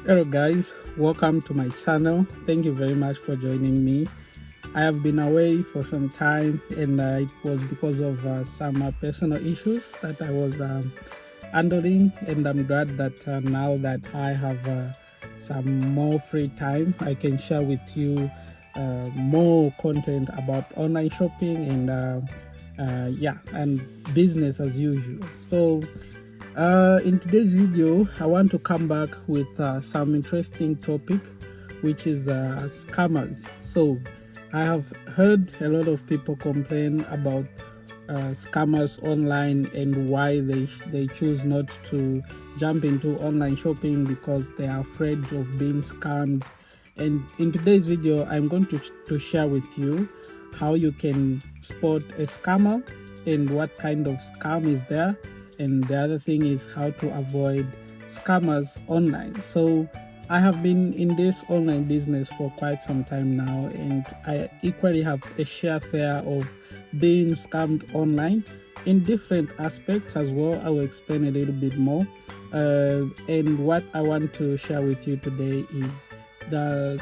Hello guys, welcome to my channel. Thank you very much for joining me. I have been away for some time, and it was because of some personal issues that I was handling, and I'm glad that now that I have some more free time, I can share with you more content about online shopping and business as usual. So in today's video, I want to come back with some interesting topic, which is scammers. So I have heard a lot of people complain about scammers online and why they choose not to jump into online shopping because they are afraid of being scammed. And in today's video, I'm going to share with you how you can spot a scammer and what kind of scam is there. And the other thing is how to avoid scammers online. So I have been in this online business for quite some time now, and I equally have a share fare of being scammed online in different aspects as well. I will explain a little bit more. And what I want to share with you today is a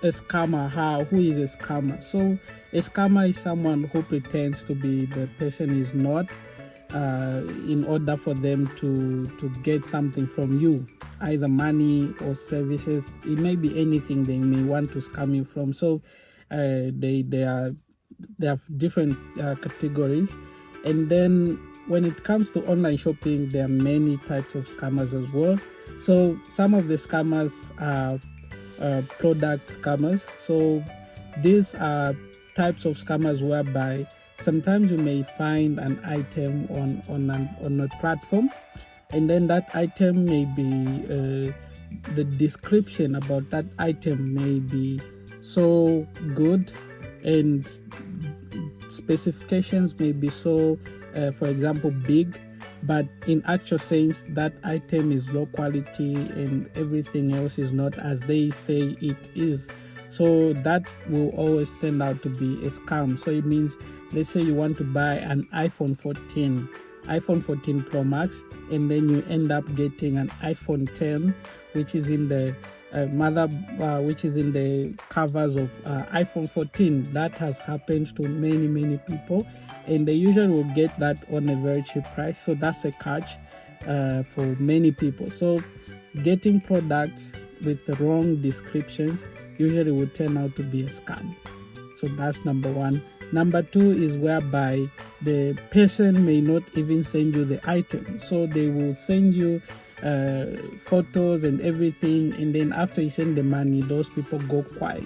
scammer. Who is a scammer? So a scammer is someone who pretends to be the person is not, in order for them to get something from you, either money or services. It may be anything they may want to scam you from. So they have different categories. And then when it comes to online shopping, there are many types of scammers as well. So some of the scammers are product scammers. So these are types of scammers whereby sometimes you may find an item on a platform, and then that item may be the description about that item may be so good, and specifications may be so, for example, big, but in actual sense that item is low quality and everything else is not as they say it is. So that will always turn out to be a scam. So it means, let's say you want to buy an iPhone 14 Pro Max, and then you end up getting an iPhone 10, which is in the which is in the covers of iPhone 14. That has happened to many people, and they usually will get that on a very cheap price. So that's a catch for many people. So getting products with the wrong descriptions usually will turn out to be a scam. So that's number one. Number two is whereby the person may not even send you the item. So they will send you photos and everything, and then after you send the money, those people go quiet.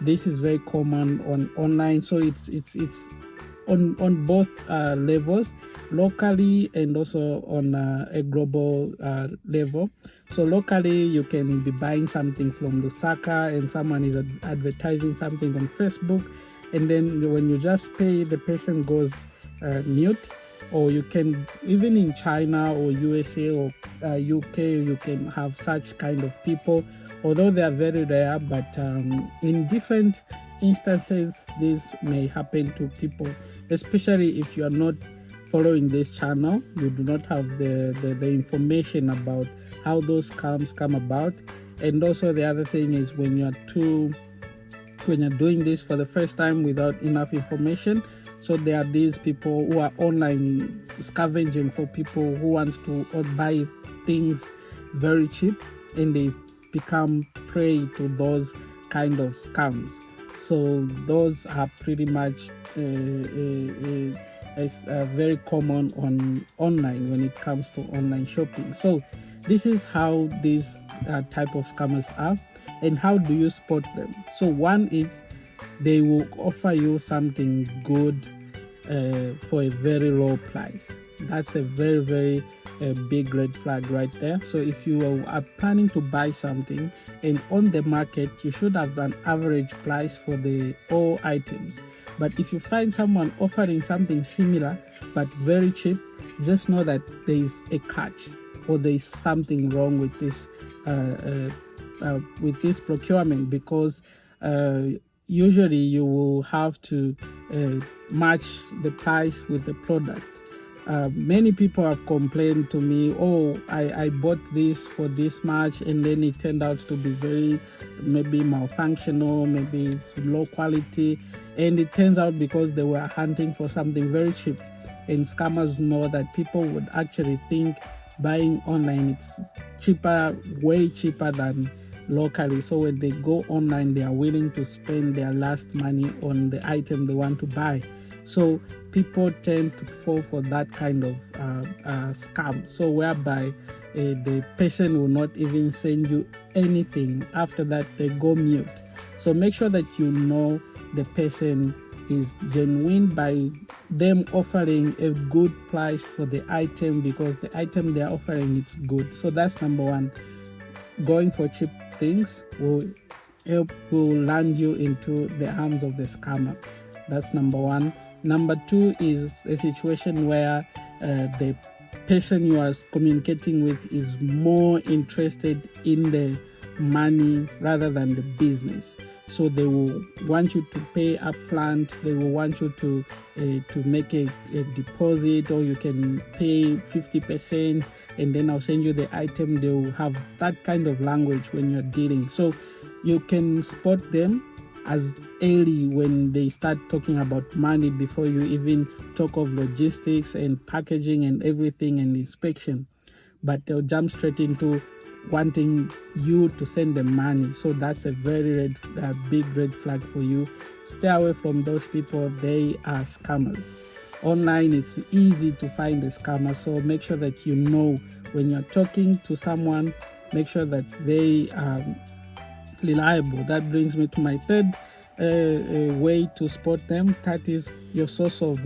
This is very common on online. So it's on both levels, locally and also on a global level. So locally, you can be buying something from Lusaka and someone is advertising something on Facebook, and then when you just pay, the person goes mute. Or you can, even in China or USA or UK, you can have such kind of people, although they are very rare. But in different instances, this may happen to people, especially if you are not following this channel. You do not have the information about how those scams come about. And also the other thing is when you're doing this for the first time without enough information. So there are these people who are online scavenging for people who want to buy things very cheap, and they become prey to those kind of scams. So those are pretty much very common online when it comes to online shopping. So this is how these type of scammers are, and how do you spot them? So one is they will offer you something good for a very low price. That's a very big red flag right there. So if you are planning to buy something, and on the market you should have an average price for the all items, but if you find someone offering something similar but very cheap, just know that there is a catch, or there is something wrong with this procurement, because usually you will have to match the price with the product. many people have complained to me, oh, I bought this for this much, and then it turned out to be very maybe malfunctional, maybe it's low quality, and it turns out because they were hunting for something very cheap. And scammers know that people would actually think buying online it's cheaper, way cheaper than locally. So when they go online, they are willing to spend their last money on the item they want to buy. So people tend to fall for that kind of scam. So whereby the person will not even send you anything. After that, they go mute. So make sure that you know the person is genuine by them offering a good price for the item, because the item they are offering it's good. So that's number one. Going for cheap things will land you into the arms of the scammer. That's number one. Number two is a situation where the person you are communicating with is more interested in the money rather than the business. So they will want you to pay upfront. They will want you to make a deposit, or you can pay 50%, and then I'll send you the item. They will have that kind of language when you're dealing. So you can spot them as early when they start talking about money before you even talk of logistics and packaging and everything and inspection. But they'll jump straight into wanting you to send them money. So that's a very big red flag for you. Stay away from those people. They are scammers. Online it's easy to find a scammer, so make sure that you know when you're talking to someone, make sure that they are reliable. That brings me to my third way to spot them. That is your source of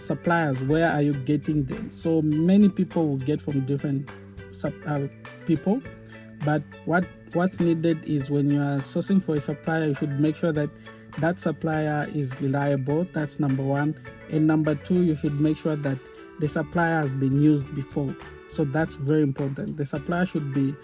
suppliers. Where are you getting them? So many people will get from different people, but what's needed is when you are sourcing for a supplier, you should make sure that that supplier is reliable. That's number one. And number two, you should make sure that the supplier has been used before. So that's very important. The supplier should be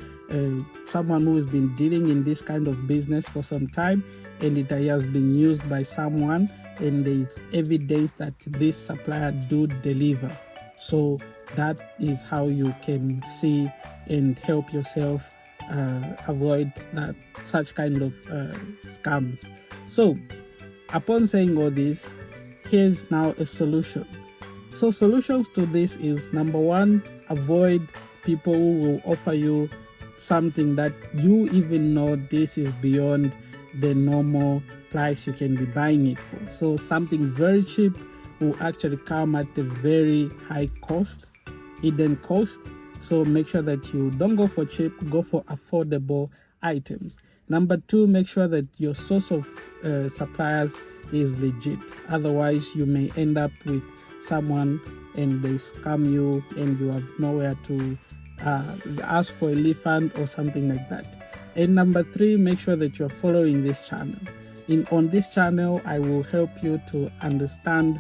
someone who has been dealing in this kind of business for some time, and it has been used by someone, and there is evidence that this supplier do deliver. So that is how you can see and help yourself avoid such kind of scams. So upon saying all this, here's now a solution. So solutions to this is, number one, avoid people who will offer you something that you even know this is beyond the normal price you can be buying it for. So something very cheap will actually come at a very high cost, hidden cost. So make sure that you don't go for cheap, go for affordable items. Number two, make sure that your source of suppliers is legit. Otherwise, you may end up with someone and they scam you and you have nowhere to ask for a refund or something like that. And number three, make sure that you're following this channel. On this channel, I will help you to understand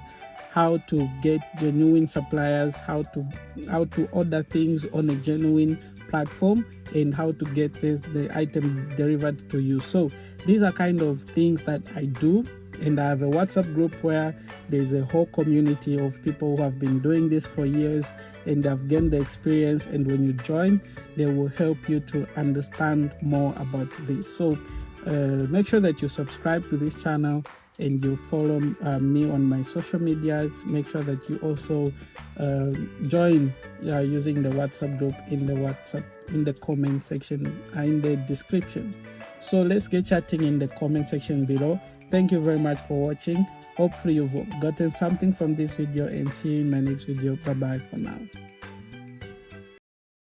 how to get genuine suppliers, how to order things on a genuine platform, and how to get the item delivered to you. So these are kind of things that I do, and I have a WhatsApp group where there's a whole community of people who have been doing this for years and have gained the experience, and when you join, they will help you to understand more about this. So make sure that you subscribe to this channel and you follow me on my social medias. Make sure that you also join using the WhatsApp group in the comment section in the description. So let's get chatting in the comment section below. Thank you very much for watching. Hopefully you've gotten something from this video, and see you in my next video. Bye bye for now.